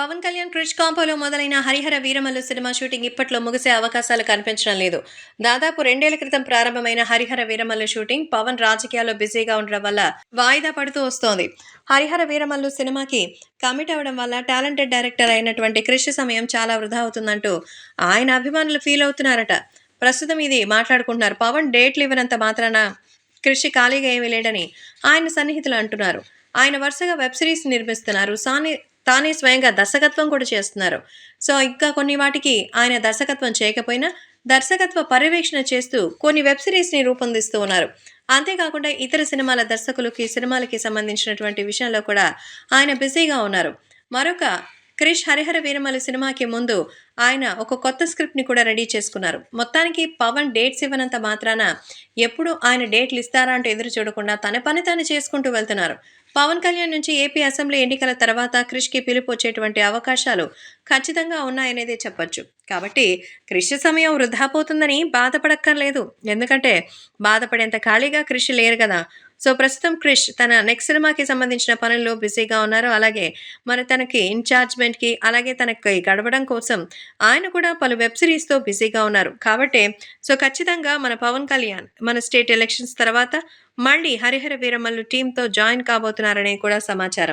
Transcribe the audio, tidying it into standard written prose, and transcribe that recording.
పవన్ కళ్యాణ్ క్రిష్ కాంపోలో మొదలైన Harihara Veeramallu cinema shooting ఇప్పట్లో ముగిసే అవకాశాలు కనిపించడం లేదు. దాదాపు 2 ఏళ్ల క్రితం ప్రారంభమైన హరిహర వీరమల్లు షూటింగ్ పవన్ రాజకీయాల్లో బిజీగా ఉండడం వల్ల వాయిదా పడుతూ వస్తోంది. హరిహర వీరమల్లు సినిమాకి కమిట్ అవ్వడం వల్ల టాలెంటెడ్ డైరెక్టర్ అయినటువంటి క్రిష్ సమయం చాలా వృధా అవుతుందంటూ ఆయన అభిమానులు ఫీల్ అవుతున్నారట. ప్రస్తుతం ఇది మాట్లాడుకుంటున్నారు. పవన్ డేట్లు ఇవ్వనంత మాత్రాన క్రిష్ ఖాళీగా ఏమీ లేడని ఆయన సన్నిహితులు అంటున్నారు. ఆయన వరుసగా వెబ్ సిరీస్ నిర్మిస్తున్నారు. తానే స్వయంగా దర్శకత్వం కూడా చేస్తున్నారు. సో, ఇంకా కొన్ని వాటికి ఆయన దర్శకత్వం చేయకపోయినా, దర్శకత్వ పర్యవేక్షణ చేస్తూ కొన్ని వెబ్ సీరీస్‌ని రూపొందిస్తూ ఉన్నారు. అంతేకాకుండా ఇతర సినిమాల దర్శకులకి, సినిమాలకి సంబంధించినటువంటి విషయంలో కూడా ఆయన బిజీగా ఉన్నారు. మరొక క్రిష్ 'హరిహర వీరమల్లు' సినిమాకి ముందు ఆయన ఒక కొత్త స్క్రిప్ట్‌ని కూడా రెడీ చేసుకున్నారు. మొత్తానికి పవన్ డేట్స్ ఇవ్వనంత మాత్రాన ఎప్పుడు ఆయన డేట్‌లు ఇస్తారా అంటూ ఎదురు చూడకుండా తన పని తాను చేసుకుంటూ వెళ్తున్నారు. పవన్ కళ్యాణ్ నుంచి ఏపీ అసెంబ్లీ ఎన్నికల తర్వాత క్రిష్‌కి పిలుపొచ్చేటువంటి అవకాశాలు ఖచ్చితంగా ఉన్నాయనేదే చెప్పొచ్చు. కాబట్టి క్రిష్ సమయం వృధా పోతుందని బాధపడక్కర్లేదు. ఎందుకంటే బాధపడేంత ఖాళీగా క్రిష్ లేరు గదా! సో, ప్రస్తుతం క్రిష్ తన నెక్స్ట్ సినిమాకి సంబంధించిన పనుల్లో బిజీగా ఉన్నారు. అలాగే మరి తనకి ఇన్‌చార్జ్‌మెంట్‌కి అలాగే తనకి గడవడం కోసం ఆయన కూడా పలు వెబ్ సీరీస్‌తో బిజీగా ఉన్నారు. కాబట్టే సో, ఖచ్చితంగా మన పవన్ కళ్యాణ్ మన స్టేట్ ఎలక్షన్స్ తర్వాత మళ్ళీ 'హరిహర వీరమల్లు' టీమ్‌తో జాయిన్ కాబోతున్నారని కూడా సమాచారం.